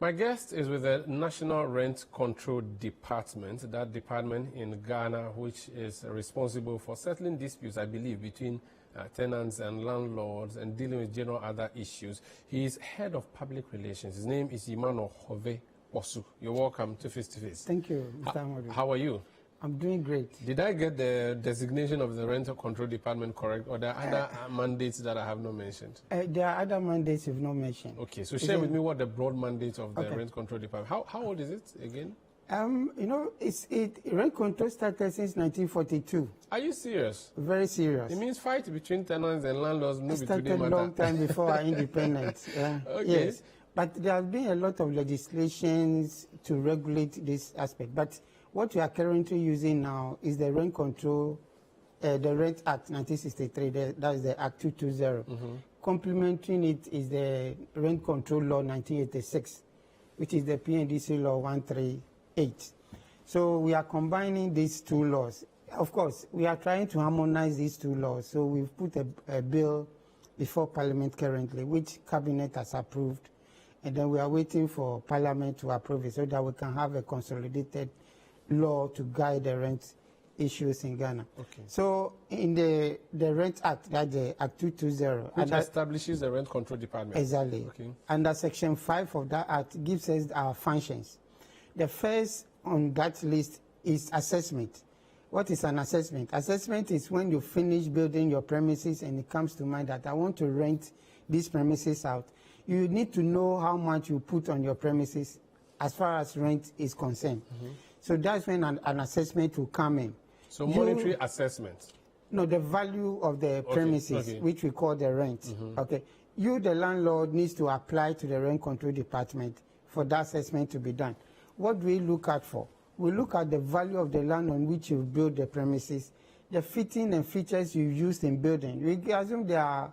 My guest is with the National Rent Control Department, that department in Ghana, which is responsible for settling disputes, I believe, between tenants and landlords and dealing with general other issues. He is head of public relations. His name is Emmanuel Hovey. Kporsu. You're welcome to Face to Face. Thank you, Mr. Amadu. How are you? I'm doing great. Did I get the designation of the Rent Control Department correct, or there are other mandates that I have not mentioned? There are other mandates you've not mentioned. Okay, so share with me what the broad mandate of the Rent Control Department. How old is it again? You know, rent control started since 1942. Are you serious? Very serious. It means fight between tenants and landlords. It started a long time before our independence. Okay. Yes, but there has been a lot of legislations to regulate this aspect. But what we are currently using now is the Rent Control, the Rent Act 1963, that is the Act 220. Complementing it is the Rent Control Law 1986, which is the PNDC Law 138. So we are combining these two laws. Of course, we are trying to harmonize these two laws. So we've put a bill before Parliament currently, which Cabinet has approved. And then we are waiting for Parliament to approve it so that we can have a consolidated law to guide the rent issues in Ghana. Okay. So in the Rent Act, that's the Act 220. Which establishes the Rent Control Department. Exactly. Okay. Under Section 5 of that Act gives us our functions. The first on that list is assessment. What is an assessment? Assessment is when you finish building your premises and it comes to mind that I want to rent these premises out. You need to know how much you put on your premises as far as rent is concerned. So that's when an assessment will come in. So monetary assessment? No, the value of the premises, which we call the rent. Okay. You, the landlord, needs to apply to the Rent Control Department for that assessment to be done. What do we look at for? We look at the value of the land on which you build the premises, the fitting and features you used in building. We assume there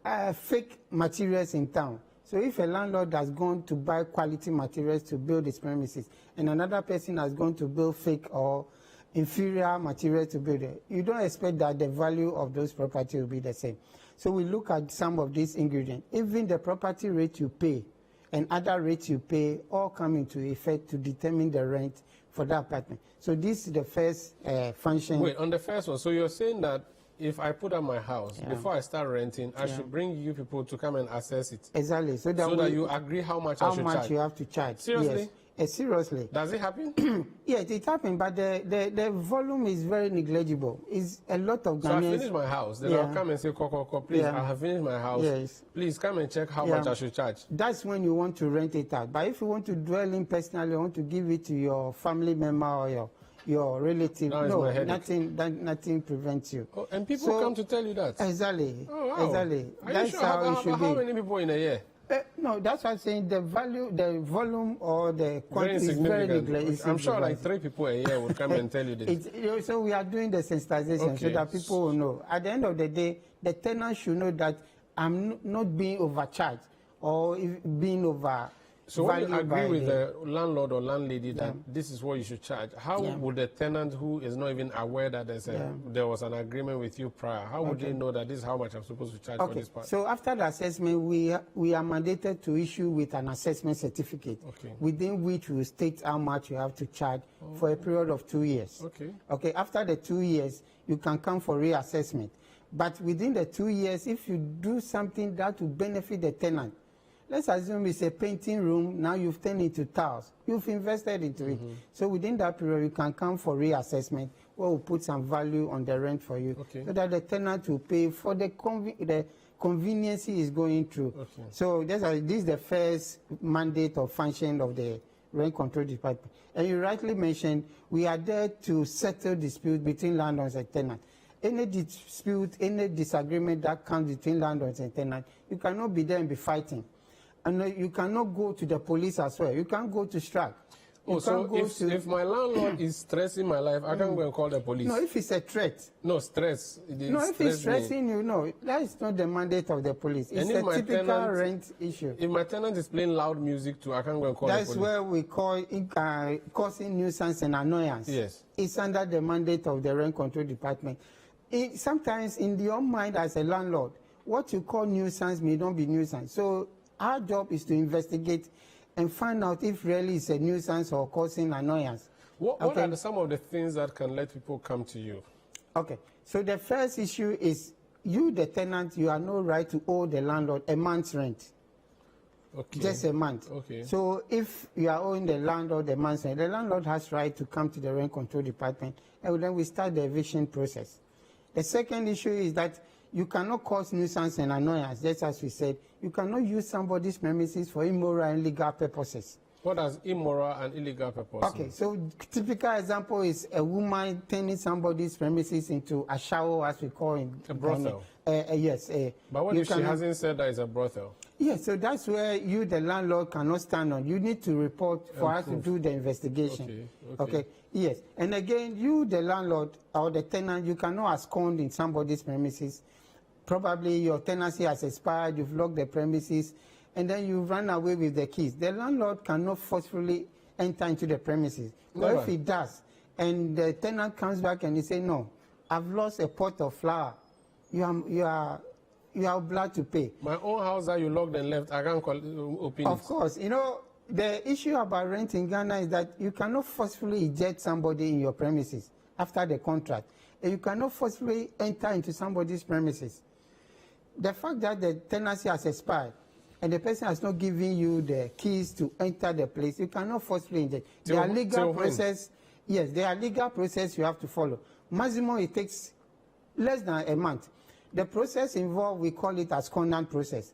are fake materials in town. So if a landlord has gone to buy quality materials to build his premises and another person has gone to build fake or inferior materials to build it, you don't expect that the value of those properties will be the same. So we look at some of these ingredients. Even the property rate you pay and other rates you pay all come into effect to determine the rent for that apartment. So this is the first function. Wait, on the first one, so you're saying that if I put up my house, before I start renting, I should bring you people to come and assess it. Exactly. So that you agree how much I should charge. How much you have to charge. Seriously? Yes. Seriously. Does it happen? Yes, it happens, but the volume is very negligible. It's a lot of Ghanaians. So I finish my house, then I'll come and say, please, I have finished my house. Yes. Please come and check how much I should charge. That's when you want to rent it out. But if you want to dwell in personally, you want to give it to your family member or your relative, no, nothing prevents you. Oh, and people come to tell you that? Exactly. Oh, wow. Exactly. That's sure? How it should be. How many people in a year? No, that's what I'm saying. The value, the volume, or the quantity is very negligible. I'm sure like 3 people a year will come and tell you this. So we are doing the sensitization so that people will know. At the end of the day, the tenant should know that I'm not being overcharged or being over. So when you agree with the landlord or landlady that this is what you should charge, how would the tenant who is not even aware that there was an agreement with you prior, how would they know that this is how much I'm supposed to charge for this part? So after the assessment, we are mandated to issue with an assessment certificate within which we state how much you have to charge for a period of 2 years. Okay. After the 2 years, you can come for reassessment. But within the 2 years, if you do something that will benefit the tenant, let's assume it's a painting room, now you've turned it into tiles. You've invested into it. So within that period, you can come for reassessment where we'll put some value on the rent for you so that the tenant will pay for the convenience he is going through. So this is the first mandate or function of the Rent Control Department. And you rightly mentioned, we are there to settle disputes between landlords and tenants. Any dispute, any disagreement that comes between landlords and tenants, you cannot be there and be fighting. And you cannot go to the police as well. You can't go to strike. Oh, so if my landlord is stressing my life, I can go and call the police? No, if it's a threat. No, stress. If it's stressing you, no, that is not the mandate of the police. It's a typical rent issue. If my tenant is playing loud music too, I can go and call the police? That's where we call causing nuisance and annoyance. Yes. It's under the mandate of the Rent Control Department. Sometimes in your mind as a landlord, what you call nuisance may not be nuisance. So our job is to investigate and find out if really it's a nuisance or causing annoyance. What are some of the things that can let people come to you? Okay, so the first issue is you, the tenant, you have no right to owe the landlord a month's rent. Okay. Just a month. Okay. So if you are owing the landlord a month's rent, the landlord has right to come to the rent control department, and then we start the eviction process. The second issue is that you cannot cause nuisance and annoyance, just as we said. You cannot use somebody's premises for immoral and illegal purposes. What does immoral and illegal purpose? Okay, so typical example is a woman turning somebody's premises into a shower, as we call it. A brothel. Yes. But what if she hasn't said that it's a brothel? Yes, so that's where you, the landlord, cannot stand on. You need to report for us to do the investigation. Okay. Yes. And again, you, the landlord or the tenant, you cannot abscond in somebody's premises. Probably your tenancy has expired, you've locked the premises, and then you run away with the keys. The landlord cannot forcefully enter into the premises. But if he does, and the tenant comes back and he says, no, I've lost a pot of flour, you are obliged to pay. My own house that you locked and left, I can't open it. Of course. You know, the issue about rent in Ghana is that you cannot forcefully eject somebody in your premises after the contract. And you cannot forcefully enter into somebody's premises. The fact that the tenancy has expired and the person has not given you the keys to enter the place, you cannot forcefully eject. There are legal process. Yes, there are legal process you have to follow. Maximum, it takes less than a month. The process involved, we call it as abscondance process.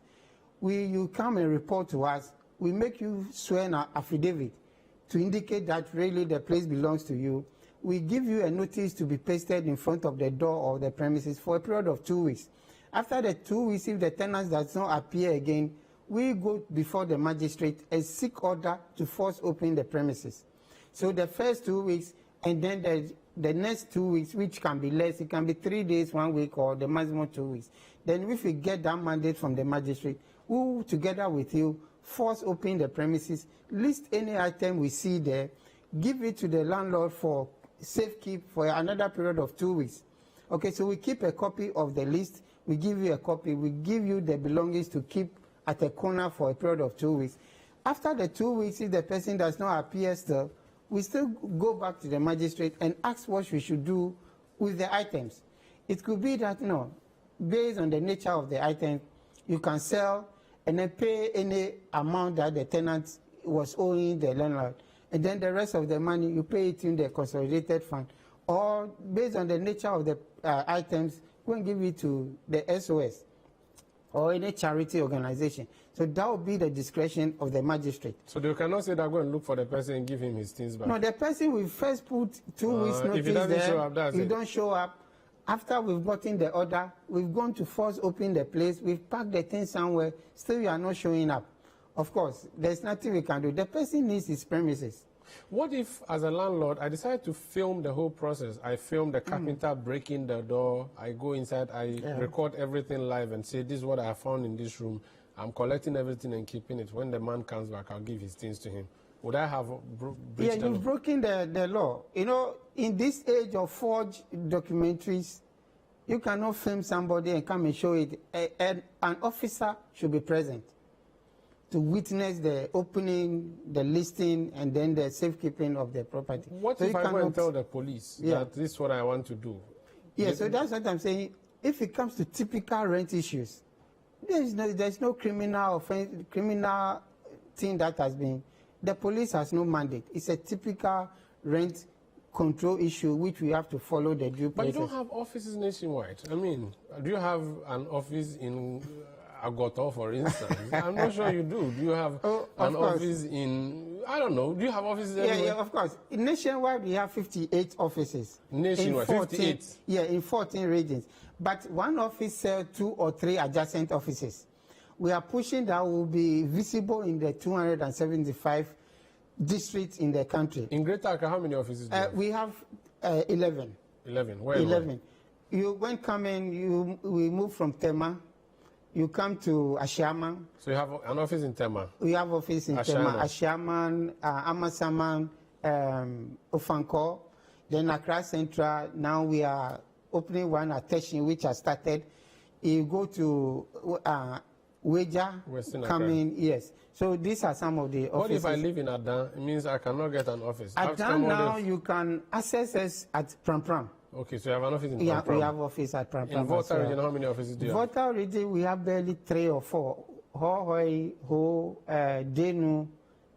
You come and report to us. We make you swear an affidavit to indicate that really the place belongs to you. We give you a notice to be pasted in front of the door of the premises for a period of 2 weeks. After the 2 weeks, if the tenant does not appear again, we go before the magistrate and seek order to force open the premises. So the first 2 weeks, and then the next 2 weeks, which can be less, it can be 3 days, 1 week, or the maximum 2 weeks. Then if we get that mandate from the magistrate, we will, together with you, force open the premises, list any item we see there, give it to the landlord for safekeep for another period of 2 weeks. Okay, so we keep a copy of the list, we give you a copy, we give you the belongings to keep at a corner for a period of 2 weeks. After the 2 weeks, if the person does not appear still, we still go back to the magistrate and ask what we should do with the items. It could be that, no, based on the nature of the item, you can sell and then pay any amount that the tenant was owing the landlord. And then the rest of the money, you pay it in the consolidated fund. Or based on the nature of the items, we can give it to the SOS or any charity organization. So that will be the discretion of the magistrate. So they cannot say they're going to look for the person and give him his things back? No, the person will first put 2 weeks notice. If he doesn't there, show up, that's you it. don't show up. After we've gotten the order, we've gone to force open the place, we've packed the things somewhere, still you are not showing up. Of course, there's nothing we can do. The person needs his premises. What if, as a landlord, I decide to film the whole process? I film the carpenter breaking the door, I go inside, I record everything live and say, this is what I found in this room. I'm collecting everything and keeping it. When the man comes back, I'll give his things to him. Would I have breached the law? You've broken the law. You know, in this age of forged documentaries, you cannot film somebody and come and show it. An officer should be present to witness the opening, the listing, and then the safekeeping of the property. What so if I go and tell the police that this is what I want to do? Yeah, so that's what I'm saying. If it comes to typical rent issues, there's no criminal offense, criminal thing that has been. The police has no mandate. It's a typical rent control issue which we have to follow the due process. But you don't have offices nationwide. I mean, do you have an office in Agoto, for instance? I'm not sure you do. Do you have an office in, I don't know, do you have offices anywhere? Yeah, of course. Nationwide, we have 58 offices. Nationwide, 58? Yeah, in 14 regions. But one office sells 2 or 3 adjacent offices. We are pushing that will be visible in the 275 districts in the country. In Greater Accra, how many offices do you have? We have 11. 11? Where? 11. When coming, we move from Tema. You come to Ashaman. So you have an office in Tema? We have office in Tema, Ashaman, Amasaman, Ofanko, then Accra Central. Now we are opening one at Teshin, which has started. You go to Wager coming, yes. So these are some of the offices. What if I live in Adan? It means I cannot get an office. Adan now you can access us at Pram Pram. Okay, so you have an office in Pram Yeah, Pram. we have office at Pram Pram. In Volta region, how many offices do you have? Volta region, we have barely 3 or 4. Hovey, Denu,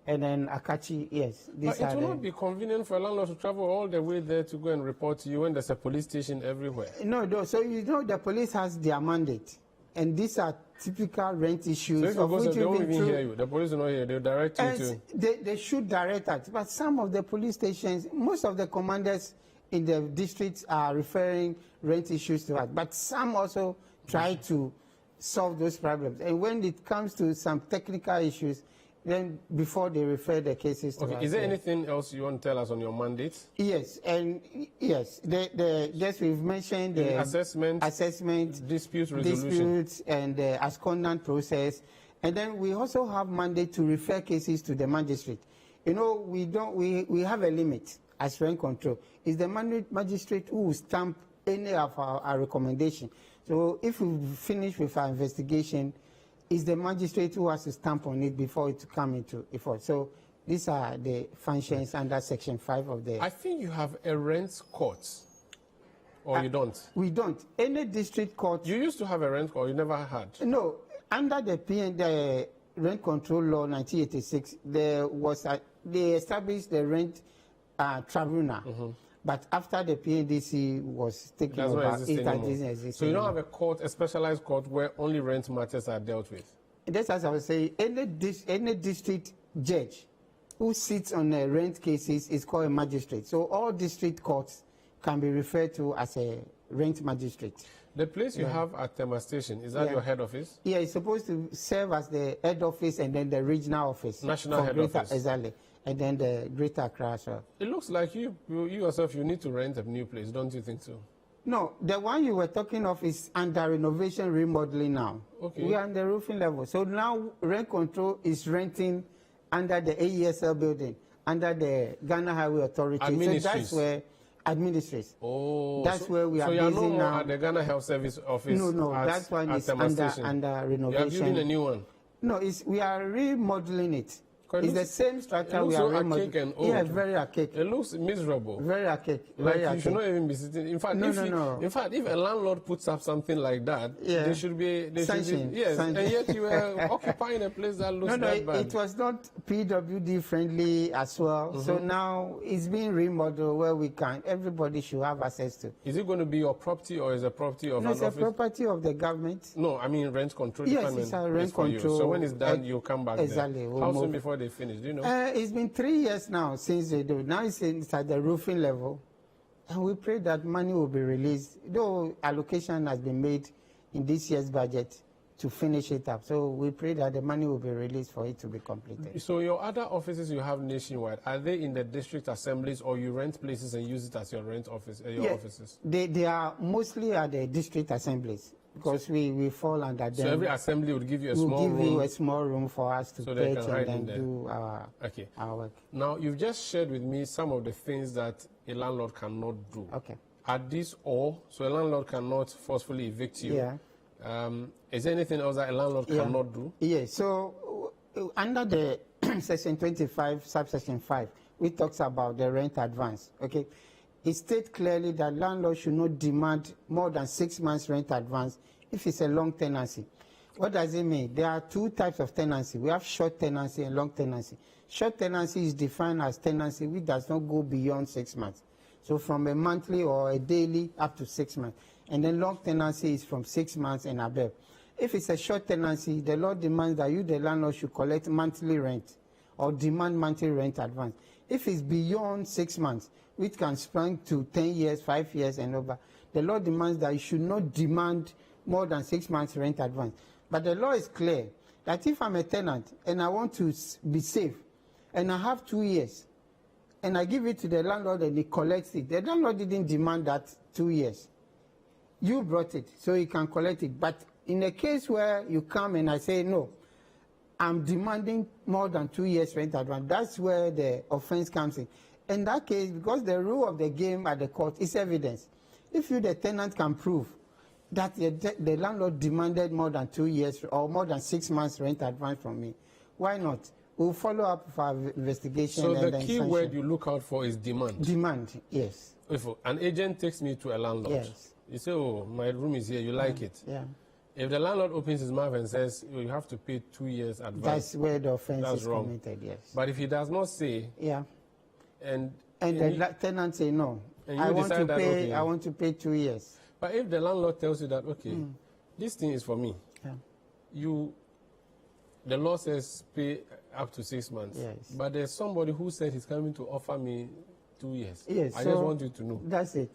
and then Akachi, yes. But it will not be convenient for a landlord to travel all the way there to go and report to you when there's a police station everywhere. No, so you know the police has their mandate. And these are typical rent issues. So if you go, they won't even hear you. The police will not hear you. They'll direct you to... They should direct us. But some of the police stations, most of the commanders in the districts are referring rent issues to us. But some also try to solve those problems. And when it comes to some technical issues, then before they refer the cases to us. Is there anything else you want to tell us on your mandate? Yes, and yes, just we've mentioned the assessment, dispute resolution, disputes, and the abscondant process, and then we also have mandate to refer cases to the magistrate. You know, we have a limit as rent control. It's the magistrate who will stamp any of our recommendation. So if we finish with our investigation, it's the magistrate who has to stamp on it before it come into effect. So these are the functions under Section 5 of the... I think you have a rent court, or you don't? We don't. Any district court... You used to have a rent court, you never had? No. Under the Rent Control Law 1986, they established the rent tribunal. But after the PNDC was taken over, it doesn't exist. So you don't have a court, a specialized court where only rent matters are dealt with? That's as I was saying. Any district judge who sits on rent cases is called a magistrate. So all district courts can be referred to as a rent magistrate. The place you have at Tema Station, is that your head office? Yeah, it's supposed to serve as the head office and then the regional office. National head office. Exactly. And then the Greater Accra. It looks like you yourself, you need to rent a new place, don't you think so? No, the one you were talking of is under renovation remodeling now. Okay. We are on the roofing level. So now rent control is renting under the AESL building, under the Ghana Highway Authority. So that's where administrators. Oh, that's where we are busy now. So you are not now at the Ghana Health Service office? No, that one is under renovation. You are building a new one? No, we are remodeling it. It's the same structure we are archaic and old. Yeah, very archaic. It looks miserable. Very archaic. Like very you should not even be sitting. In fact, In fact, if a landlord puts up something like that, they should be. Yes, and yet you are occupying a place that looks that bad. It was not PWD friendly as well. So now it's being remodeled where everybody should have access to. Is it going to be your property or is it property of an office? It's a property of the government. No, I mean rent control department. Yes, it's a rent control. So when it's done, you come back exactly. there. How soon before they finish? Do you know? It's been 3 years now since they do. Now it's at the roofing level. And we pray that money will be released, though allocation has been made in this year's budget to finish it up. So we pray that the money will be released for it to be completed. So your other offices you have nationwide, are they in the district assemblies or you rent places and use it as your rent office, offices? They are mostly at the district assemblies. Because we fall under them. So every assembly would give you a small room? Will give you a small room for us to pitch and then do our work. Now, you've just shared with me some of the things that a landlord cannot do. Okay. Are these all? So a landlord cannot forcefully evict you? Yeah. Is there anything else that a landlord cannot do? Yes. So under the Section 25, subsection 5, which talks about the rent advance, okay? It states clearly that landlord should not demand more than 6 months rent advance if it's a long tenancy. What does it mean? There are 2 types of tenancy. We have short tenancy and long tenancy. Short tenancy is defined as tenancy which does not go beyond 6 months. So from a monthly or a daily up to 6 months. And then long tenancy is from 6 months and above. If it's a short tenancy, the law demands that you, the landlord, should collect monthly rent or demand monthly rent advance. If it's beyond 6 months, which can span to 10 years, 5 years and over, the law demands that you should not demand more than 6 months rent advance. But the law is clear that if I'm a tenant and I want to be safe and I have 2 years and I give it to the landlord and he collects it, the landlord didn't demand that 2 years. You brought it, so he can collect it. But in a case where you come and I say, no, I'm demanding more than 2 years rent advance, that's where the offense comes in. In that case, because the rule of the game at the court is evidence. If you, the tenant, can prove that the landlord demanded more than 2 years or more than 6 months rent advance from me. Why not? We'll follow up with our investigation. So and the key word you look out for is demand. Demand, yes. If an agent takes me to a landlord, yes. You say, oh, my room is here, you like it. Yeah. If the landlord opens his mouth and says, oh, you have to pay 2 years advance. That's where the offense is wrong. committed, yes. But if he does not say, yeah, and the tenant say no, I want to pay 2 years. But if the landlord tells you that, okay, this thing is for me, the law says pay up to 6 months. Yes. But there's somebody who said he's coming to offer me 2 years. Yes. I just want you to know. That's it.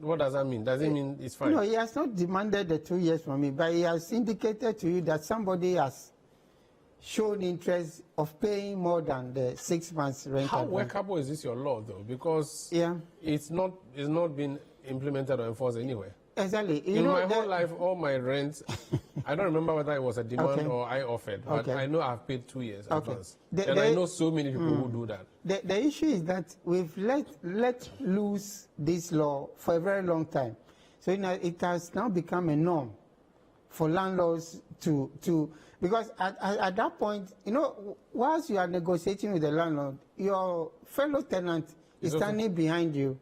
What does that mean? Does it mean it's fine? No, he has not demanded the 2 years from me, but he has indicated to you that somebody has shown interest of paying more than the 6 months rent. How workable is this your law, though? Because it's not been implemented or enforced anywhere. Exactly. In my whole life, all my rents, I don't remember whether it was a demand or I offered, but I know I've paid 2 years advance. And I know so many people who do that. The issue is that we've let loose this law for a very long time. So it has now become a norm for landlords to because at that point, whilst you are negotiating with the landlord, your fellow tenant is standing behind you,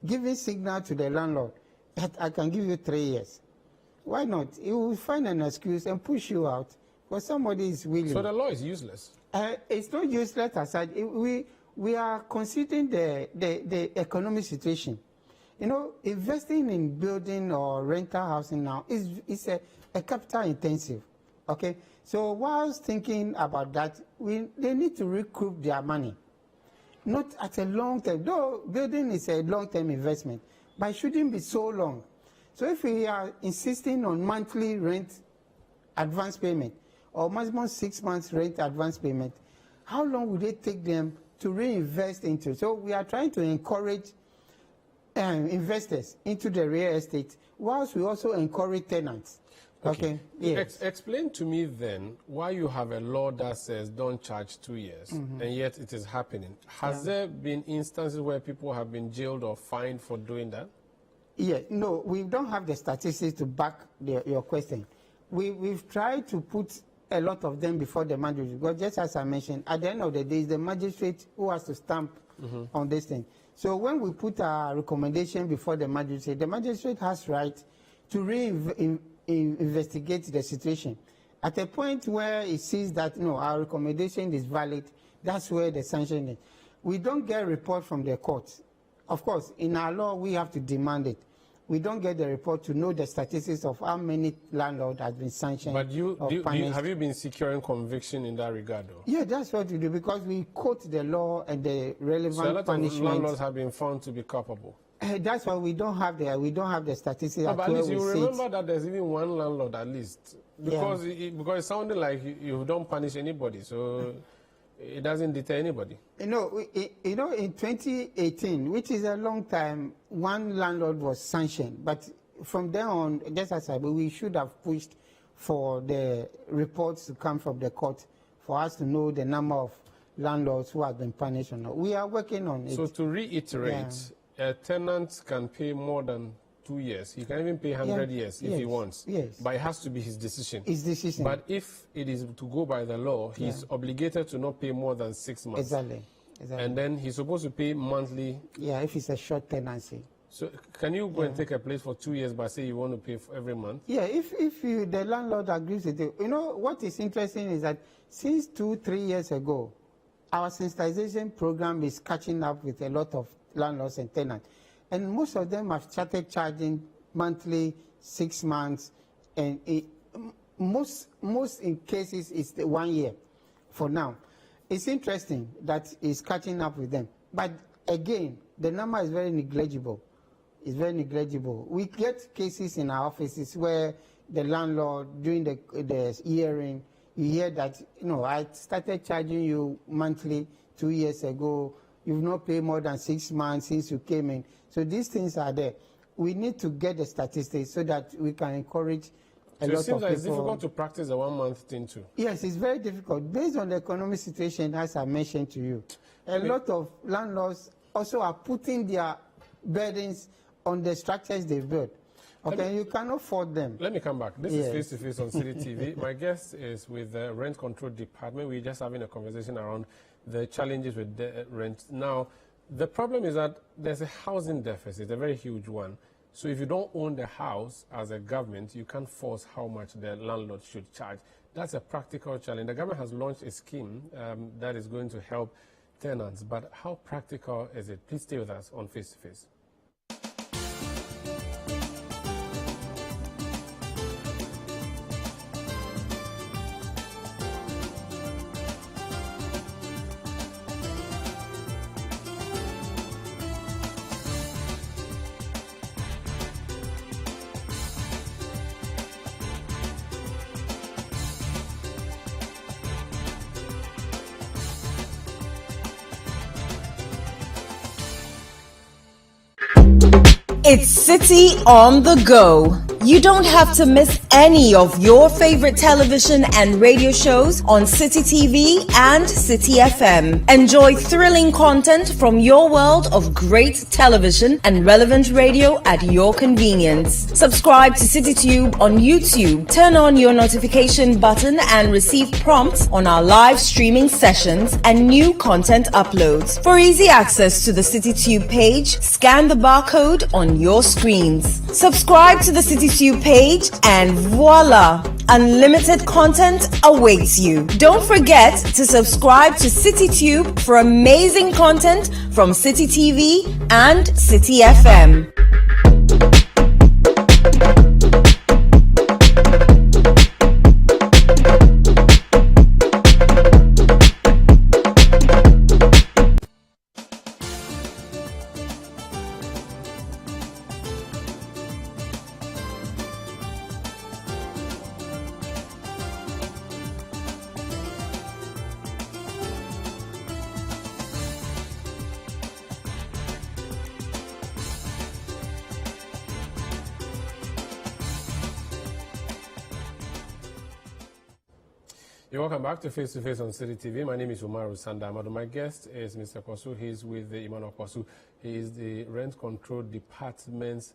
giving signal to the landlord that I can give you 3 years. Why not? He will find an excuse and push you out because somebody is willing. So the law is useless? It's not useless aside. We are considering the economic situation. Investing in building or rental housing now is a capital intensive. Okay? So whilst thinking about that, they need to recoup their money. Not at a long term. Though building is a long-term investment, but it shouldn't be so long. So if we are insisting on monthly rent advance payment or maximum 6 months rent advance payment, how long would it take them to reinvest into? So we are trying to encourage investors into the real estate, whilst we also encourage tenants. Okay. Yes. Explain to me then why you have a law that says don't charge 2 years, and yet it is happening. Has there been instances where people have been jailed or fined for doing that? Yeah, no, we don't have the statistics to back your question. We've tried to put a lot of them before the magistrate, because just as I mentioned, at the end of the day, it's the magistrate who has to stamp on this thing. So when we put our recommendation before the magistrate has right to investigate the situation. At a point where it sees that our recommendation is valid, that's where the sanction is. We don't get a report from the courts. Of course, in our law, we have to demand it. We don't get the report to know the statistics of how many landlords have been sanctioned. But have you been securing conviction in that regard, though? Yeah, that's what we do, because we quote the law and the relevant so a lot punishments. of landlords have been found to be culpable. That's why we don't have the statistics. No, but at least you remember that there's even one landlord at least, because it sounded like you don't punish anybody, so it doesn't deter anybody. In 2018, which is a long time, one landlord was sanctioned, but from then on, just as we should have pushed for the reports to come from the court for us to know the number of landlords who have been punished or not. We are working on it. So to reiterate. A tenant can pay more than 2 years. He can even pay 100 years if he wants. Yes. But it has to be his decision. His decision. But if it is to go by the law, he's obligated to not pay more than 6 months. Exactly. And then he's supposed to pay monthly. Yeah, if it's a short tenancy. So can you go and take a place for 2 years but say you want to pay for every month? Yeah, if the landlord agrees with it. What is interesting is that since 2-3 years ago, our sensitization program is catching up with a lot of landlords and tenants, and most of them have started charging monthly, 6 months, and most in cases it's 1 year for now. It's interesting that it's catching up with them, but again, the number is very negligible. It's very negligible. We get cases in our offices where the landlord, during the hearing, you hear that I started charging you monthly 2 years ago. You've not paid more than 6 months since you came in. So these things are there. We need to get the statistics so that we can encourage a lot of people. It seems like it's difficult to practice a 1 month thing too. Yes, it's very difficult. Based on the economic situation, as I mentioned to you, a lot of landlords also are putting their burdens on the structures they've built. Okay, you cannot afford them. Let me come back. This is Face to Face on City TV. My guest is with the Rent Control Department. We're just having a conversation around the challenges with the rent. Now, the problem is that there's a housing deficit, a very huge one. So if you don't own the house as a government, you can't force how much the landlord should charge. That's a practical challenge. The government has launched a scheme that is going to help tenants, but how practical is it? Please stay with us on Face to Face. It's City on the Go. You don't have to miss any of your favorite television and radio shows on City TV and City FM. Enjoy thrilling content from your world of great television and relevant radio at your convenience. Subscribe to CityTube on YouTube. Turn on your notification button and receive prompts on our live streaming sessions and new content uploads. For easy access to the CityTube page, scan the barcode on your screens. Subscribe to the CityTube page and voila! Unlimited content awaits you. Don't forget to subscribe to CityTube for amazing content from City TV and City FM. You're welcome back to Face on City TV. My name is Umaru Sandamado. My guest is Mr. Kporsu. He's with the Emmanuel Kporsu. He is the Rent Control Department's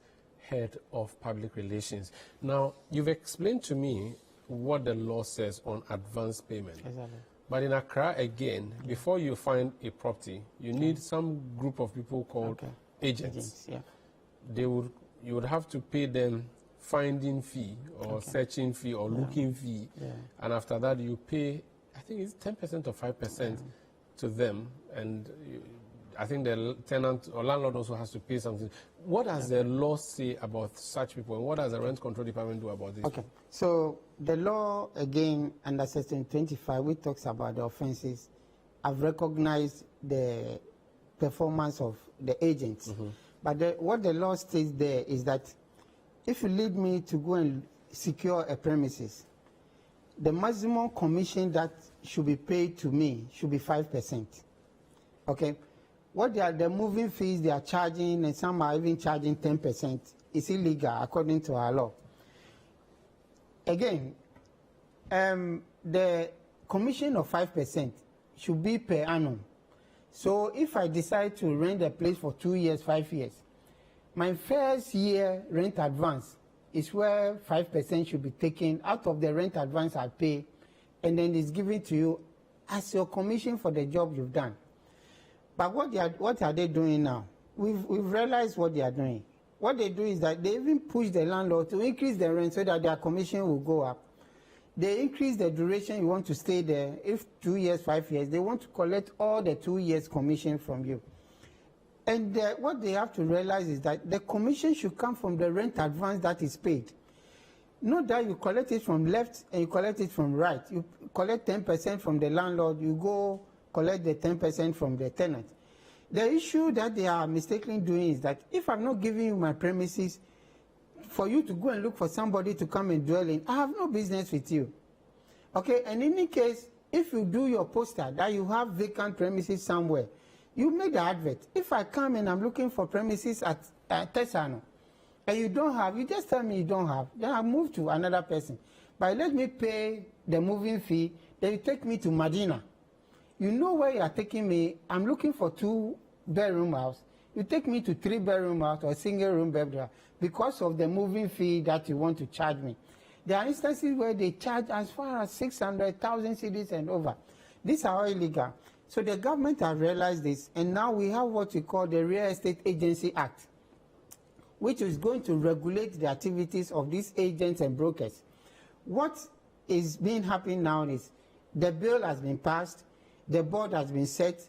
Head of Public Relations. Now, you've explained to me what the law says on advance payment. Exactly. But in Accra, again, before you find a property, you need some group of people called agents. You would have to pay them finding fee or searching fee or looking fee, and after that you pay, I think it's 10% or 5% to them, and I think the tenant or landlord also has to pay something. What does the law say about such people, and what does the Rent Control Department do about this? Okay, so the law, again, under Section 25, which talks about the offenses, have recognized the performance of the agents. But what the law states there is that if you lead me to go and secure a premises, the maximum commission that should be paid to me should be 5%. Okay? What they are, the moving fees they are charging, and some are even charging 10%, is illegal according to our law. Again, the commission of 5% should be per annum. So if I decide to rent a place for 2 years, 5 years, my first year rent advance is where 5% should be taken out of the rent advance I pay, and then it's given to you as your commission for the job you've done. But what are they doing now? We've realized what they are doing. What they do is that they even push the landlord to increase the rent so that their commission will go up. They increase the duration you want to stay there. If 2 years, 5 years, they want to collect all the 2 years commission from you. And what they have to realize is that the commission should come from the rent advance that is paid. Not that you collect it from left and you collect it from right. You collect 10% from the landlord, you go collect the 10% from the tenant. The issue that they are mistakenly doing is that if I'm not giving you my premises for you to go and look for somebody to come and dwell in, I have no business with you. Okay, and in any case, if you do your poster that you have vacant premises somewhere, you make the advert. If I come and I'm looking for premises at Tesano, and you don't have, you just tell me you don't have, then I move to another person. But let me pay the moving fee, then you take me to Medina. You know where you are taking me. I'm looking for 2-bedroom house. You take me to 3-bedroom house or single-room bedroom because of the moving fee that you want to charge me. There are instances where they charge as far as 600,000 cedis and over. These are all illegal. So the government has realized this, and now we have what we call the Real Estate Agency Act, which is going to regulate the activities of these agents and brokers. What is being happening now is the bill has been passed, the board has been set,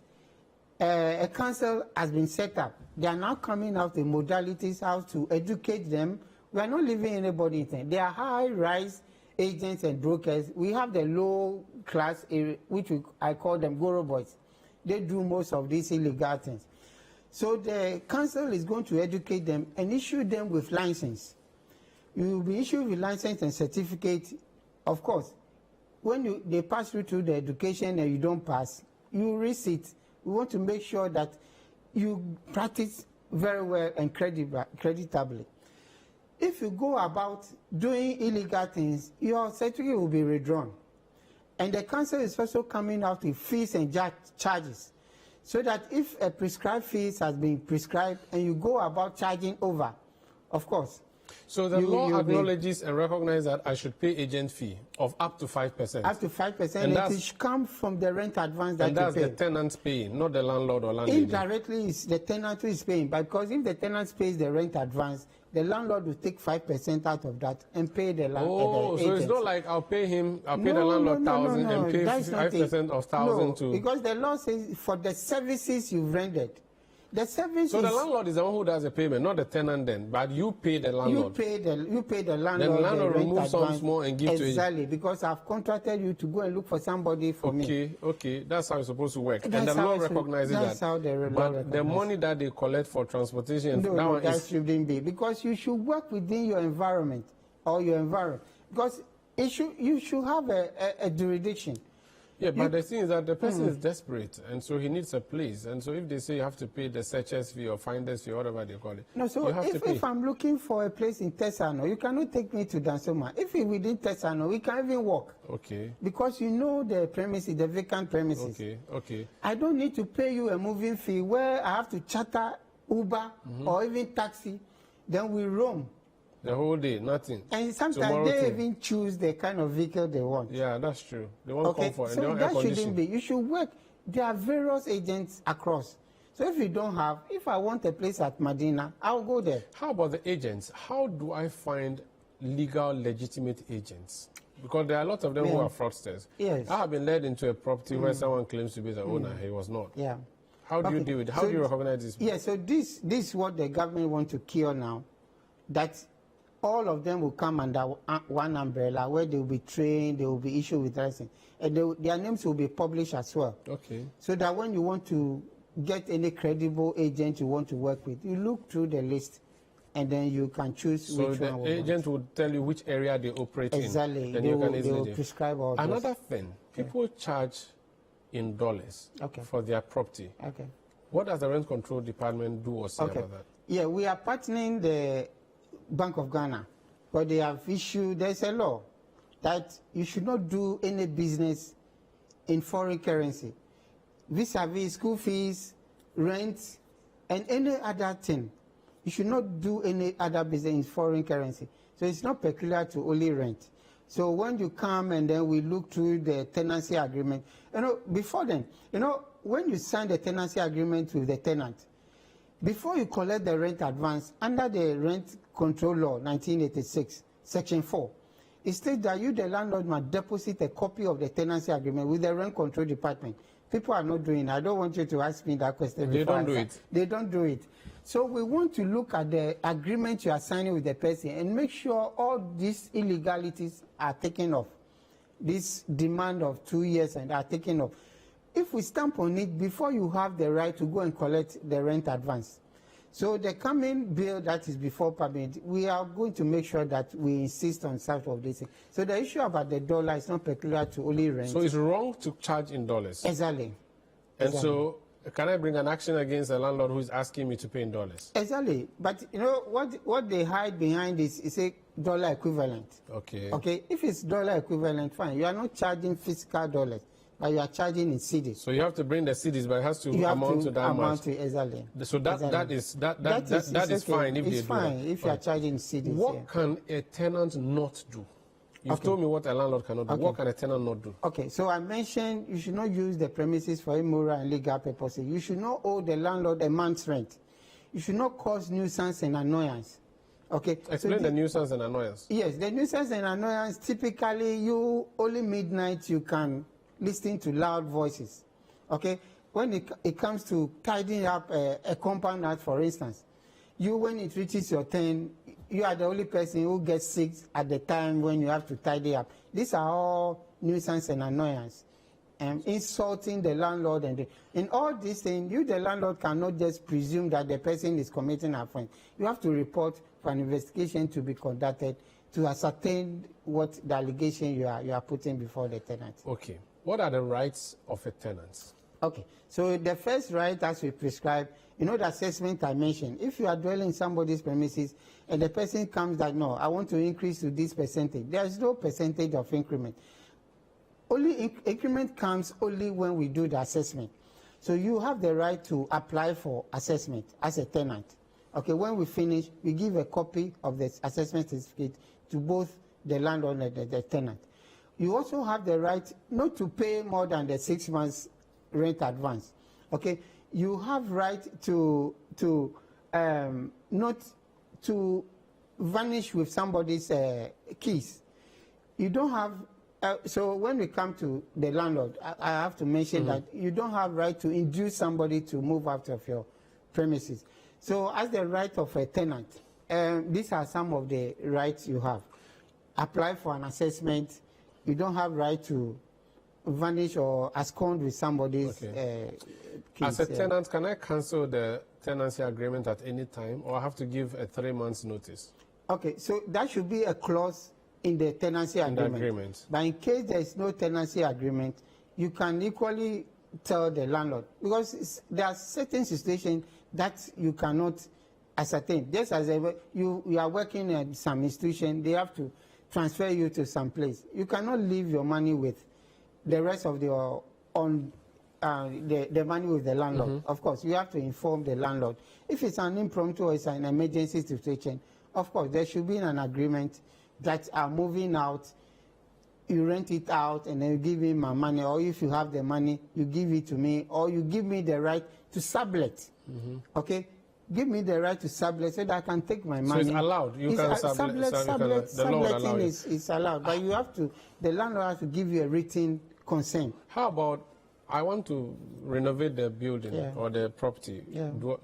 a council has been set up. They are now coming out with modalities how to educate them. We are not leaving anybody in. They are high-rise agents and brokers. We have the low-class, which I call them Goro boys. They do most of these illegal things. So the council is going to educate them and issue them with license. You will be issued with license and certificate. Of course, when they pass through to the education and you don't pass, you risk it. We want to make sure that you practice very well and creditably. If you go about doing illegal things, your certificate will be withdrawn. And the council is also coming out with fees and charges. So that if a prescribed fees has been prescribed and you go about charging over, of course. So the law acknowledges and recognizes that I should pay agent fee of up to 5%. Up to 5%, and it should come from the rent advance that you pay. And that's the tenant paying, not the landlord or landlady. Indirectly, it's the tenant who is paying, because if the tenant pays the rent advance, the landlord will take 5% out of that and pay the landlord. Oh, so it's not like I'll pay him, I'll pay the landlord 1,000 and pay 5% of 1,000 to... because the law says for the services you've rendered. The service so the landlord is the one who does the payment, not the tenant then, but you pay the landlord. You pay the landlord. Then the landlord removes some more and gives to you. Exactly, because I've contracted you to go and look for somebody for me. Okay, that's how it's supposed to work. And the law recognizes that. That's how the law recognizes. The money that they collect for transportation, no, that shouldn't be, because you should work within your environment or your environment, because you should have a jurisdiction. Yeah, but the thing is that the person is desperate, and so he needs a place. And so if they say you have to pay the searcher's fee or finder's fee, or whatever they call it, no, so you have to pay. If I'm looking for a place in Tesano, you cannot take me to Dansoma. If it's within Tesano, we can't even walk. Okay. Because you know the premises, the vacant premises. Okay. I don't need to pay you a moving fee where I have to charter Uber or even taxi. Then we roam. The whole day, nothing. And sometimes they even choose the kind of vehicle they want. Yeah, that's true. They want comfort and they want air conditioning. So that shouldn't be. You should work. There are various agents across. So if you don't have, if I want a place at Medina, I'll go there. How about the agents? How do I find legal, legitimate agents? Because there are a lot of them who are fraudsters. Yes. I have been led into a property where someone claims to be the owner. He was not. Yeah. How do you deal with it? How do you recognize this? Yeah, so this is what the government wants to cure now. That all of them will come under one umbrella where they will be trained, they will be issued with license, and their names will be published as well. Okay. So that when you want to get any credible agent you want to work with, you look through the list, and then you can choose which one. So the agent will tell you which area they operate in. Exactly. Then they will prescribe all this. Another thing, people charge in dollars for their property. Okay. What does the rent control department do or say about that? Yeah, we are partnering the Bank of Ghana, but they have issued, there's a law that you should not do any business in foreign currency, vis-a-vis school fees, rent, and any other thing. You should not do any other business in foreign currency. So it's not peculiar to only rent. So when you come and then we look through the tenancy agreement, before then, when you sign the tenancy agreement with the tenant, before you collect the rent advance, under the Rent Control Law 1986, Section 4, it states that you, the landlord, must deposit a copy of the tenancy agreement with the Rent Control Department. People are not doing it. I don't want you to ask me that question. They don't do it. They don't do it. So we want to look at the agreement you are signing with the person and make sure all these illegalities are taken off. This demand of 2 years and are taken off. If we stamp on it before you have the right to go and collect the rent advance. So the coming bill that is before Parliament, we are going to make sure that we insist on some of this. So the issue about the dollar is not peculiar to only rent. So it's wrong to charge in dollars? Exactly. And so can I bring an action against a landlord who is asking me to pay in dollars? Exactly. But what they hide behind is a dollar equivalent. Okay. Okay. If it's dollar equivalent, fine. You are not charging physical dollars. but you are charging in cedis. So you have to bring the cedis, but it has to amount to that much. Exactly. So that is fine if they do that. It's fine if you are charging cedis. What can a tenant not do? You've told me what a landlord cannot do. What can a tenant not do? Okay, so I mentioned you should not use the premises for immoral and legal purposes. You should not owe the landlord a month's rent. You should not cause nuisance and annoyance. Okay. Explain the nuisance and annoyance. Yes, the nuisance and annoyance, typically you only midnight you can listen to loud voices. Okay. When it comes to tidying up a compound house, for instance, when it reaches your turn, you are the only person who gets sick at the time when you have to tidy up. These are all nuisance and annoyance. Insulting the landlord and in all these things, you the landlord cannot just presume that the person is committing an offense. You have to report for an investigation to be conducted to ascertain what the allegation you are putting before the tenant. Okay. What are the rights of a tenant? Okay. So the first right, as we prescribe, the assessment I mentioned. If you are dwelling in somebody's premises and the person comes that, no, I want to increase to this percentage, there is no percentage of increment. Only increment comes only when we do the assessment. So you have the right to apply for assessment as a tenant. Okay, when we finish, we give a copy of the assessment certificate to both the landlord and the tenant. You also have the right not to pay more than the 6 months rent advance. Okay, you have right to not to vanish with somebody's keys. You don't have. So when we come to the landlord, I have to mention that you don't have right to induce somebody to move out of your premises. So as the right of a tenant, these are some of the rights you have. Apply for an assessment. You don't have right to vanish or abscond with somebody's keys. As a tenant, can I cancel the tenancy agreement at any time, or I have to give a 3 months notice? Okay, so that should be a clause in the tenancy agreement. But in case there is no tenancy agreement, you can equally tell the landlord, because there are certain situations that you cannot ascertain. Just as you are working at some institution, they have to transfer you to some place. You cannot leave your money with the rest of the money with the landlord. Of course, you have to inform the landlord. If it's an impromptu or it's an emergency situation, of course, there should be an agreement that are moving out, you rent it out and then you give me my money, or if you have the money, you give it to me, or you give me the right to sublet. Okay? Give me the right to sublet so that I can take my money. So it's allowed? You can sublet. Subletting is allowed, but you have to, the landlord has to give you a written consent. How about, I want to renovate the building or the property.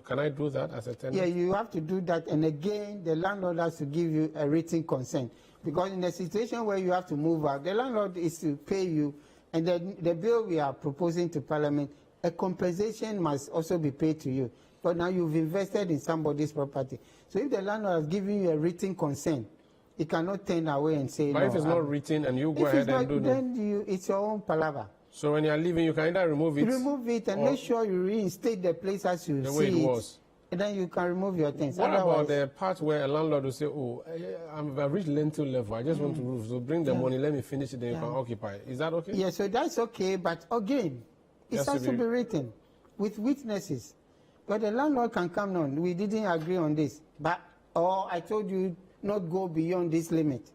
Can I do that as a tenant? Yeah, you have to do that. And again, the landlord has to give you a written consent. Because in a situation where you have to move out, the landlord is to pay you. And the bill we are proposing to Parliament, a compensation must also be paid to you. But now you've invested in somebody's property. So if the landlord has given you a written consent, he cannot turn away and say, but if it's not written and you go ahead and do it, then it's your own palaver. So when you are leaving, you can either remove it. Remove it and make sure you reinstate the place as you the see way it was. And then you can remove your things. What about the part where a landlord will say, oh, I've reached rental level, I just want to move, so bring the money, let me finish it, then you can occupy. Is that okay? Yeah, so that's okay, but again, it has to be written with witnesses. But the landlord can come on, we didn't agree on this, or I told you not go beyond this limit.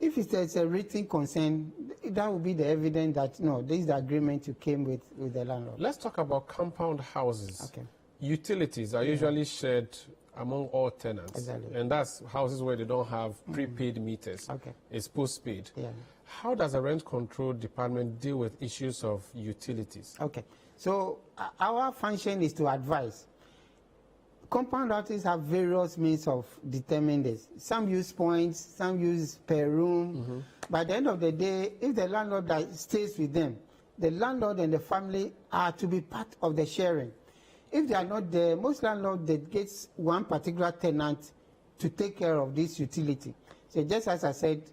If there's a written consent, that will be the evidence that, no, this is the agreement you came with the landlord. Let's talk about compound houses. Okay. Utilities are usually shared among all tenants. Exactly. And that's houses where they don't have prepaid meters. Okay. It's postpaid. Yeah. How does the rent control department deal with issues of utilities? Okay. So our function is to advise. Compound houses have various means of determining this. Some use points, some use per room. By the end of the day, if the landlord that stays with them, the landlord and the family are to be part of the sharing. If they are not there, most landlords get one particular tenant to take care of this utility. So just as I said,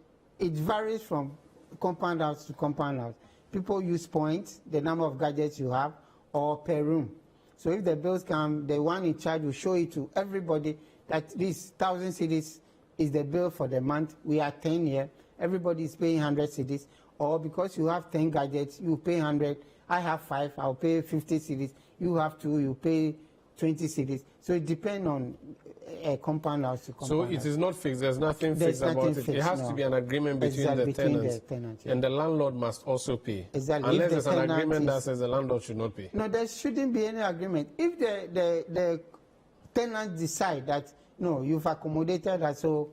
it varies from compound house to compound house. People use points, the number of gadgets you have, or per room. So if the bills come, the one in charge will show it to everybody that this 1,000 cedis is the bill for the month. We are 10 here. Everybody is paying 100 cedis. or because you have 10 gadgets, you pay 100. I have 5, I'll pay 50 cedis. You have 2, you pay 20 cedis. So it depends on a compound house to compound house. So it is not fixed. There's nothing fixed about it. It has to be an agreement between the tenants, and the landlord must also pay. Exactly. Unless there's an agreement that says the landlord should not pay. No, there shouldn't be any agreement. If the tenants decide that, no, you've accommodated that, so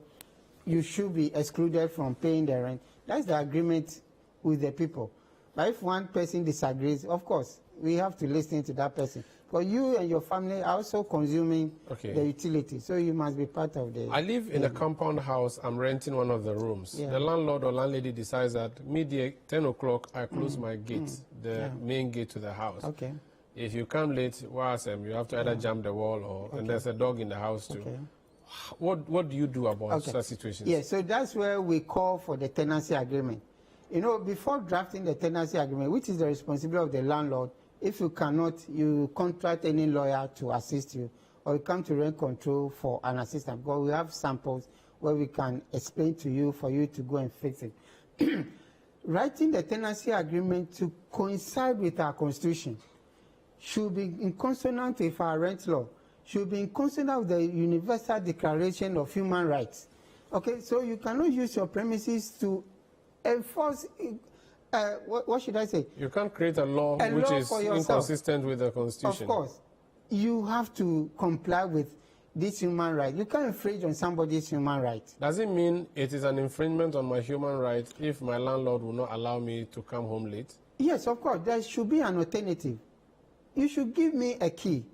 you should be excluded from paying the rent, that's the agreement with the people. But if one person disagrees, of course, we have to listen to that person. Because you and your family are also consuming the utility, so you must be part of the... I live in a compound house. I'm renting one of the rooms. Yeah. The landlord or landlady decides that midday, 10 o'clock, I close my gate, the main gate to the house. Okay. If you come late, you have to either jump the wall or and there's a dog in the house too. Okay. What do you do about such situations? Yeah, so that's where we call for the tenancy agreement. You know, before drafting the tenancy agreement, which is the responsibility of the landlord, if you cannot, you contract any lawyer to assist you, or you come to rent control for an assistant, because we have samples where we can explain to you for you to go and fix it. Writing the tenancy agreement to coincide with our constitution should be in consonance with our rent law, should be in consonance with the Universal Declaration of Human Rights. Okay, so you cannot use your premises to enforce... what should I say? You can't create a law which is inconsistent with the Constitution. Of course. You have to comply with this human right. You can't infringe on somebody's human right. Does it mean it is an infringement on my human right if my landlord will not allow me to come home late? Yes, of course. There should be an alternative. You should give me a key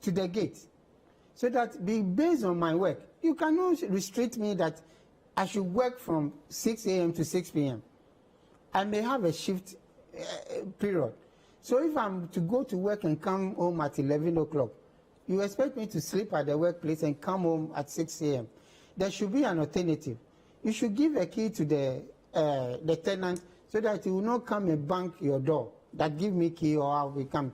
to the gate so that based on my work, you cannot restrict me that I should work from 6 a.m. to 6 p.m. I may have a shift period. So if I'm to go to work and come home at 11 o'clock, you expect me to sleep at the workplace and come home at 6 a.m. There should be an alternative. You should give a key to the tenant so that he will not come and bang your door. That give me key or I will come.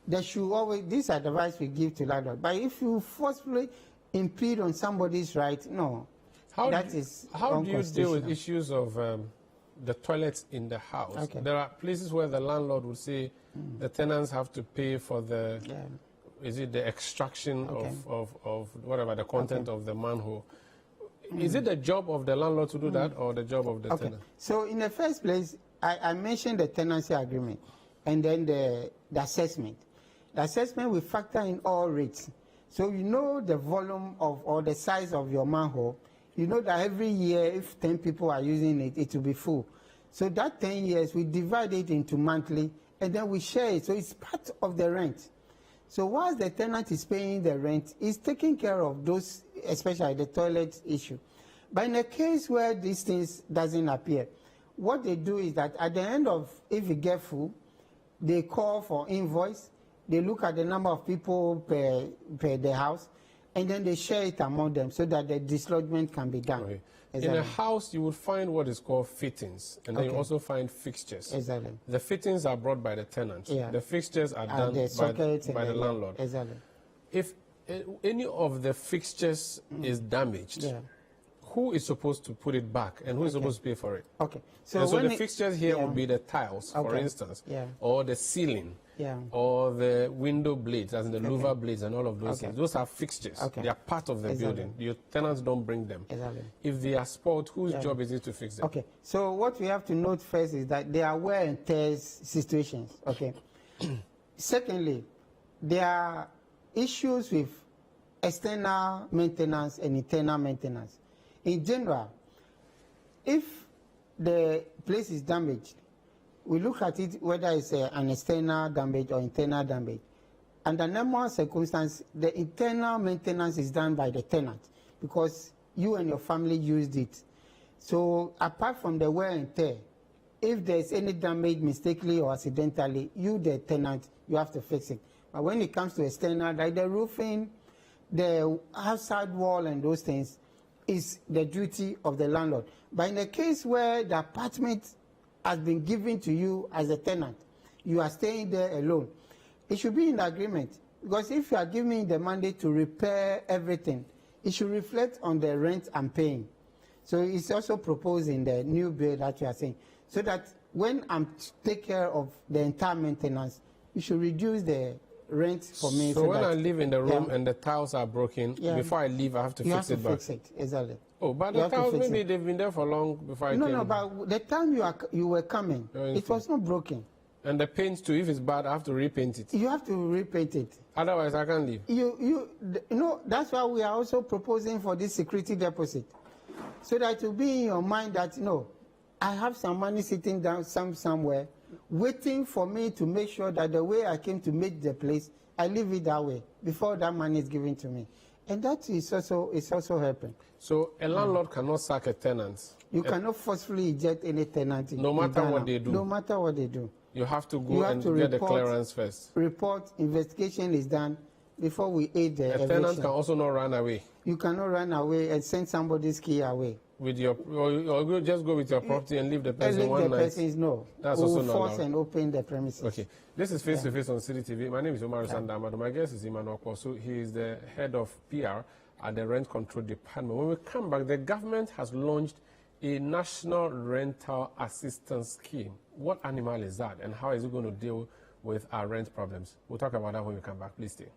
There should always, this advice we give to landlord. But if you forcefully impede on somebody's right, no. How do you deal with issues of the toilets in the house? Okay. There are places where the landlord would say the tenants have to pay for the, is it the extraction of whatever, the content of the manhole. Is it the job of the landlord to do that or the job of the tenant? So in the first place, I mentioned the tenancy agreement and then the assessment. The assessment will factor in all rates. So you know the volume of or the size of your manhole. You know that every year, if 10 people are using it, it will be full. So that 10 years, we divide it into monthly, and then we share it. So it's part of the rent. So whilst the tenant is paying the rent, he's taking care of those, especially the toilet issue. But in a case where these things doesn't appear, what they do is that at the end of, if you get full, they call for invoice, they look at the number of people per the house, and then they share it among them so that the dislodgement can be done. Okay. Exactly. In a house, you would find what is called fittings, and then you also find fixtures. Exactly. The fittings are brought by the tenant. Yeah. The fixtures are done by the landlord. Exactly. If any of the fixtures is damaged, who is supposed to put it back, and who is supposed to pay for it? Okay. So the fixtures here would be the tiles, for instance, or the ceiling. Or the window blades, as in the louver blades and all of those things. Those are fixtures. They are part of the building. Your tenants don't bring them. If they are spoiled, whose job is it to fix them? Okay. So what we have to note first is that there are wear and tear situations. Okay. Secondly, there are issues with external maintenance and internal maintenance. In general, if the place is damaged, we look at it whether it's an external damage or internal damage. Under normal circumstances, the internal maintenance is done by the tenant because you and your family used it. So apart from the wear and tear, if there's any damage mistakenly or accidentally, you, the tenant, you have to fix it. But when it comes to external, like the roofing, the outside wall and those things, is the duty of the landlord. But in a case where the apartment has been given to you as a tenant, you are staying there alone, it should be in agreement. Because if you are giving me the mandate to repair everything, it should reflect on the rent I'm paying. So it's also proposed in the new bill that you are saying, so that when I'm take care of the entire maintenance, you should reduce the rent for me. So when I live in the room and the tiles are broken, before I leave, I have to fix it back. Fix it, exactly. Oh, but the tiles, maybe they've been there for long before I came. No, but the time you were coming, it was not broken. And the paint too, if it's bad, I have to repaint it. You have to repaint it. Otherwise, I can't leave. You know, that's why we are also proposing for this security deposit. So that it will be in your mind that, no, I have some money sitting down somewhere, waiting for me to make sure that the way I came to make the place, I leave it that way before that money is given to me. And that is also helping. So a landlord cannot sack a tenant? You cannot forcefully eject any tenant no matter what they do? No matter what they do. You have to go and get the clearance first? Report, investigation is done before we aid the eviction. A tenant can also not run away? You cannot run away and send somebody's key away. With your, or just go with your property and leave the person one night? No. That's we also will not force allowed. and open the premises. Okay. This is Face to Face on City TV. My name is Omar Sandamado. My guest is Emmanuel Kporsu. He is the head of PR at the Rent Control Department. When we come back, the government has launched a national rental assistance scheme. What animal is that, and how is it going to deal with our rent problems? We'll talk about that when we come back. Please stay.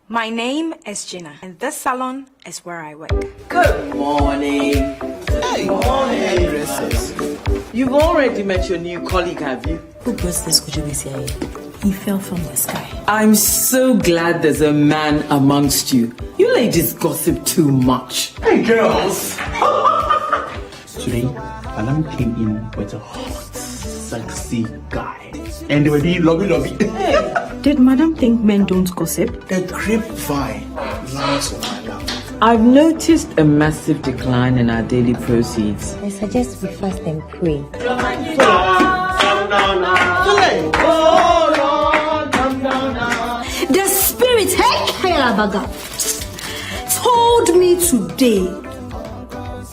My name is Gina, and this salon is where I work. Good morning. Hey, good morning. Dresses. You've already met your new colleague, have you? Who brought this Kujubisi? He fell from the sky. I'm so glad there's a man amongst you. You ladies gossip too much. Hey, girls. Today, Alam came in with a hot, sexy guy. And they were being lovey. Hey. Did Madam think men don't gossip? The grapevine lies on my lap. I've noticed a massive decline in our daily proceeds. I suggest we fast and pray. The spirit, Helabaga, told me today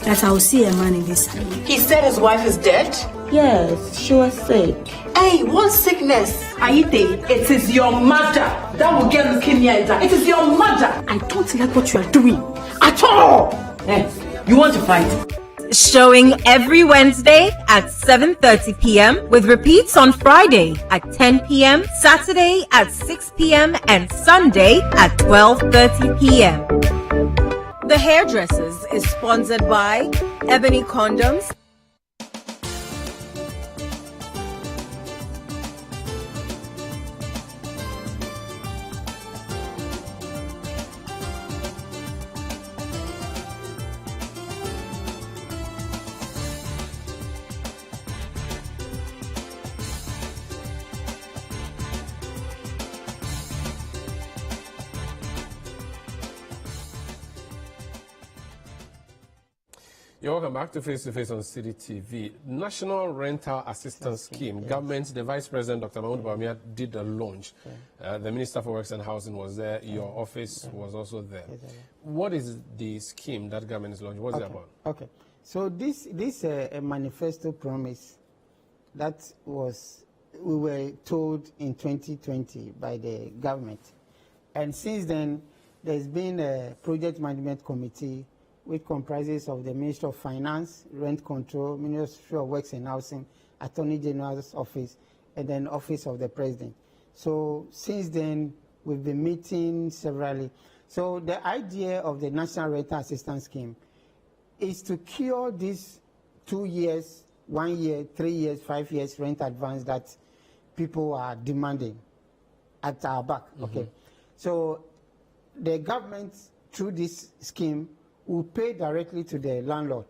that I'll see a man in this salon. He said his wife is dead? Yes, she was sick. Hey, what sickness? Aite, it is your mother that will get leukemia and die. It is your mother. I don't like what you are doing at all. Hey, you want to fight? Showing every Wednesday at 7:30 p.m. with repeats on Friday at 10 p.m., Saturday at 6 p.m. and Sunday at 12:30 p.m. The Hairdressers is sponsored by Ebony Condoms, You're welcome back to Face on City TV. National Rental Assistance Scheme. Yes. Government, the Vice President, Dr. Mahmoud Bawumia, did a launch. The Minister for Works and Housing was there. Your office was also there. What is the scheme that government is launching? What's it about? Okay. So this a manifesto promise that we were told in 2020 by the government. And since then, there's been a project management committee which comprises of the Ministry of Finance, Rent Control, Ministry of Works and Housing, Attorney General's Office, and then Office of the President. So since then, we've been meeting severally. So the idea of the National Rental Assistance Scheme is to cure these 2 years, 1 year, 3 years, 5 years rent advance that people are demanding at our back. Okay. So the government, through this scheme, will pay directly to the landlord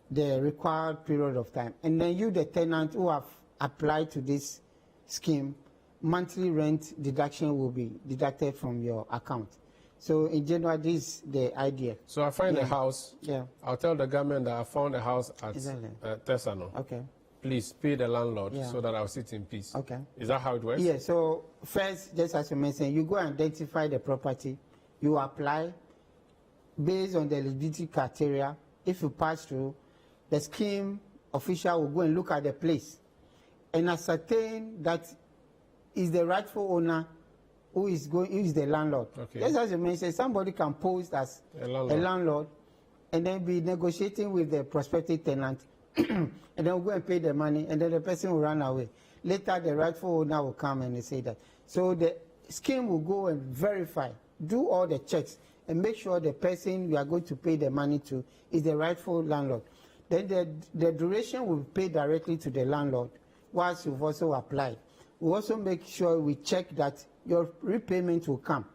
the required period of time. And then you, the tenant who have applied to this scheme, monthly rent deduction will be deducted from your account. So in general, this is the idea. So I find a house. Yeah. I'll tell the government that I found a house at Tesano. Okay. please pay the landlord so that I'll sit in peace. Okay. Is that how it works? Yeah, so first, just as you mentioned, you go and identify the property, you apply based on the eligibility criteria. If you pass through, the scheme official will go and look at the place and ascertain that is the rightful owner who is the landlord. Okay. Just as you mentioned, somebody can pose as a landlord and then be negotiating with the prospective tenant and then we'll go and pay the money and then the person will run away. Later, the rightful owner will come and say that. So the scheme will go and verify, do all the checks and make sure the person you are going to pay the money to is the rightful landlord. Then the duration will be paid directly to the landlord whilst you've also applied. We also make sure we check that your repayment will come.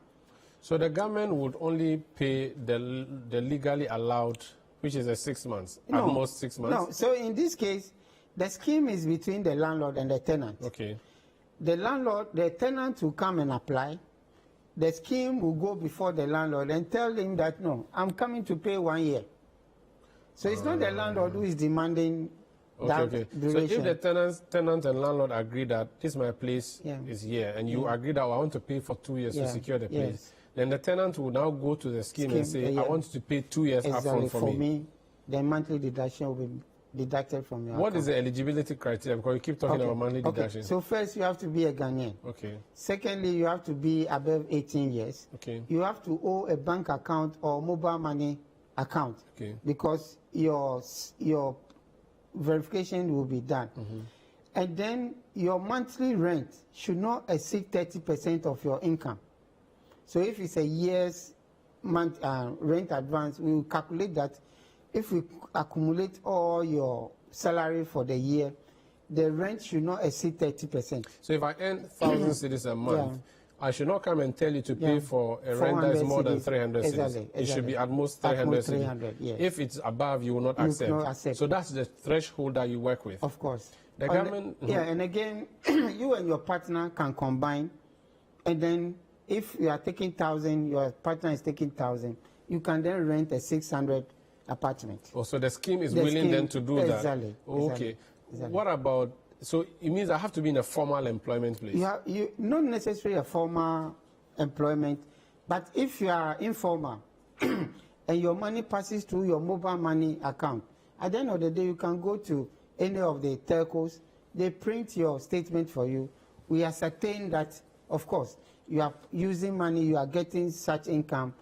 So the government would only pay the legally allowed, which is a 6 months, at most 6 months? No, so in this case, the scheme is between the landlord and the tenant. Okay. The tenant will come and apply. The scheme will go before the landlord and tell him that, no, I'm coming to pay 1 year. So it's not the landlord who is demanding that duration. So if the tenant and landlord agree that this my place is here, and you agree that I want to pay for 2 years to secure the place, then the tenant will now go to the scheme and say, I want to pay 2 years upfront for me. The monthly deduction will be deducted from your account. What is the eligibility criteria? Because you keep talking about monthly deduction. So first, you have to be a Ghanaian. Okay. Secondly, you have to be above 18 years. Okay. You have to owe a bank account or mobile money account. Okay. Because your verification will be done. And then your monthly rent should not exceed 30% of your income. So if it's a year's month rent advance, we will calculate that. If we accumulate all your salary for the year, the rent should not exceed 30%. So if I earn 1,000 cedis a month, I should not come and tell you to pay for a rent that is more than 300 cedis. Exactly. It should be at most 300 cedis. Yes. If it's above, you will not accept. So that's the threshold that you work with. Of course. The government... and again, you and your partner can combine, and then if you are taking 1,000, your partner is taking 1,000, you can then rent a 600 apartment. Oh, so the scheme is willing then to do that? Exactly. Okay. Exactly. What about, so it means I have to be in a formal employment place? You not necessarily a formal employment, but if you are informal and your money passes through your mobile money account, at the end of the day, you can go to any of the telcos, they print your statement for you. We ascertain that, of course, you are using money, you are getting such income.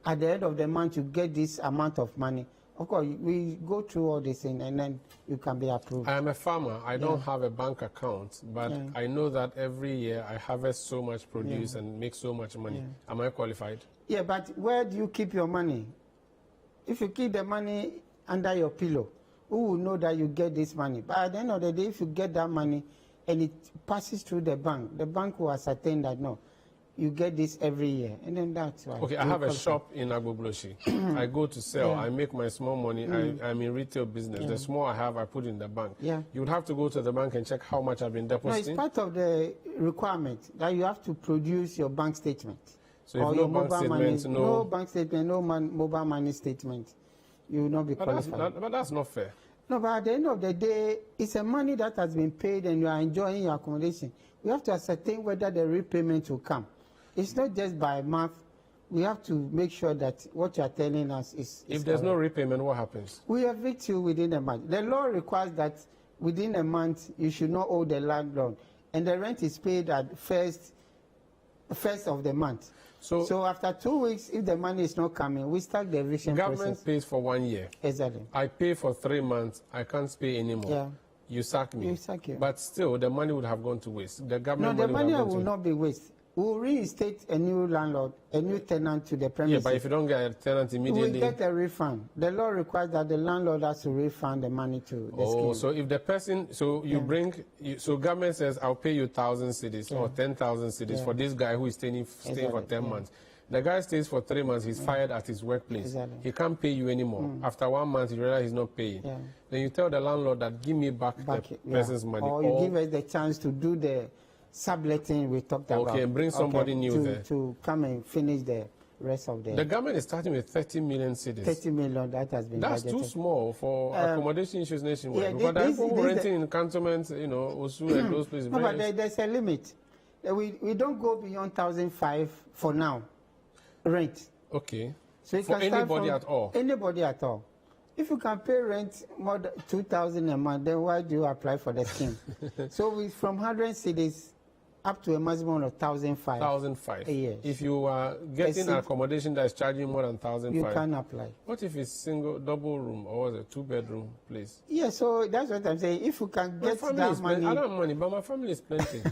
At the end of the month, you get this amount of money. Of course, we go through all this thing, and then you can be approved. I am a farmer. I don't have a bank account, but I know that every year I harvest so much produce and make so much money. Am I qualified? Yeah, but where do you keep your money? If you keep the money under your pillow, who will know that you get this money? But at the end of the day, if you get that money and it passes through the bank will ascertain that, no, you get this every year, and then that's why. Okay, I have a shop in Agbobloshi. I go to sell. I make my small money. I'm in retail business. The small I have, I put in the bank. You would have to go to the bank and check how much I've been depositing. No, it's part of the requirement that you have to produce your bank statement. So if no bank statement, no bank statement, no mobile money statement, you will not be qualified. But that's not fair. No, but at the end of the day, it's a money that has been paid and you are enjoying your accommodation. We have to ascertain whether the repayment will come. It's not just by mouth. We have to make sure that what you are telling us is if there's no repayment, what happens? We evict you within a month. The law requires that within a month you should not owe the landlord, and the rent is paid at first of the month. So after 2 weeks, if the money is not coming, we start the eviction process. Government pays for 1 year. Exactly. I pay for 3 months. I can't pay anymore. Yeah. You sack me. You sack you. But still, the money would have gone to waste. The government the money will not be waste. We will reinstate a new landlord, a new tenant to the premises. Yeah, but if you don't get a tenant immediately... We get a refund. The law requires that the landlord has to refund the money to the scheme. So if the person... So you bring... So government says, I'll pay you 1,000 cedis or 10,000 cedis for this guy who is staying for 10 months. The guy stays for 3 months, he's fired at his workplace. Exactly. He can't pay you anymore. After 1 month, you realize he's not paying. Then you tell the landlord that, give me back the person's money. Or you give us the chance to do the subletting we talked about. Okay, bring somebody new there. To come and finish the rest of The government is starting with 30 million cedis. 30 million, that has been That's budgeted. too small for accommodation issues nationwide. Yeah, because there are people renting in cantonments, you know, Osu and those places. No, but there's a limit. We don't go beyond 1,500 for now, rent. Okay. So you for can start anybody from at all? Anybody at all. If you can pay rent more than 2,000 a month, then why do you apply for the scheme? So from 100 cities up to a maximum of 1,500. 1,500. Yes. If you are getting accommodation that is charging more than 1,500, you can apply. What if it's single, double room, or was it 2-bedroom place? Yeah, so that's what I'm saying. If you can get that money, I don't have money, but my family is plenty,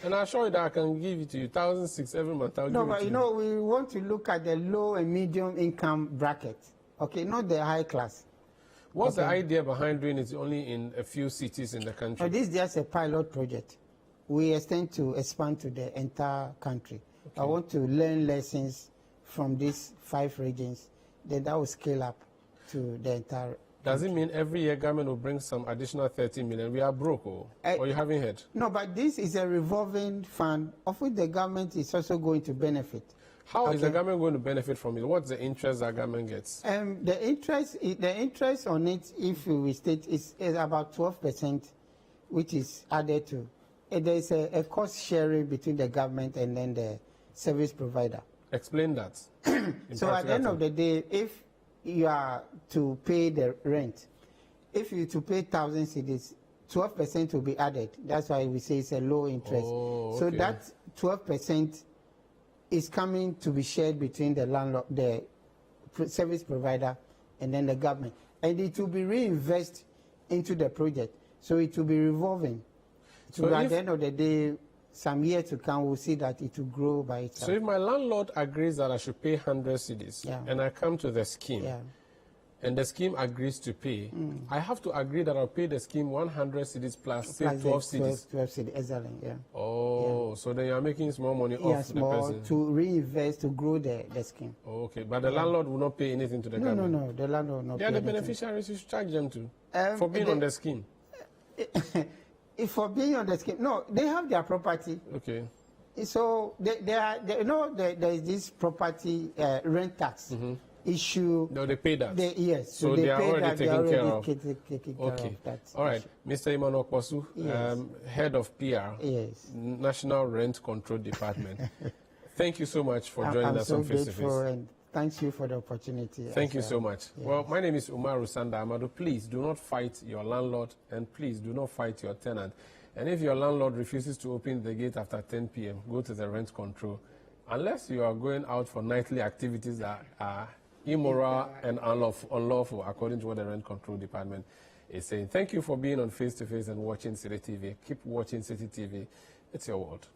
and I assure you that I can give it to you 1,600 every month. No, but you know, we want to look at the low and medium income bracket. Okay, not the high class. What's the idea behind doing it only in a few cities in the country? This is just a pilot project. We intend to expand to the entire country. Okay. I want to learn lessons from these 5 regions. Then that will scale up to the entire Does it mean every year government will bring some additional 30 million? We are broke, or you haven't heard? No, but this is a revolving fund of which the government is also going to benefit. How is the government going to benefit from it? What's the interest the government gets? The interest on it, if we state, is about 12%, which is added to. There is a cost sharing between the government and then the service provider. Explain that. So at the end of the day, if you are to pay the rent, if you to pay 1,000 cedis, 12% will be added. That's why we say it's a low interest. Oh, okay. So that 12% is coming to be shared between the landlord, the service provider, and then the government. And it will be reinvested into the project. So it will be revolving. So at the end of the day, some years to come, we'll see that it will grow by itself. So if my landlord agrees that I should pay 100 cedis, and I come to the scheme, and the scheme agrees to pay, I have to agree that I'll pay the scheme 100 cedis plus, say, 12 cedis. 12 cedis, exactly, yeah. Oh, so then you're making small money off the person. To reinvest, to grow the scheme. Okay, but the landlord will not pay anything to the government? No, the landlord will not pay anything. They are the anything. beneficiaries, you should charge them to, for being on the scheme. For being on the scheme, no, they have their property. Okay. So there is this property rent tax issue. No, they pay that. Yes. So they are already taken care of. Okay. All right, Mr. Emmanuel Kporsu, head of PR, National Rent Control Department. Thank you so much for joining us on Face to Face. And thank you for the opportunity. Thank you so much. Yes. Well, my name is Umaru Sanda Amadu. Please do not fight your landlord, and please do not fight your tenant. And if your landlord refuses to open the gate after 10 p.m., go to the rent control. Unless you are going out for nightly activities that are immoral and unlawful, according to what the Rent Control Department is saying. Thank you for being on Face to Face and watching City TV. Keep watching City TV. It's your world.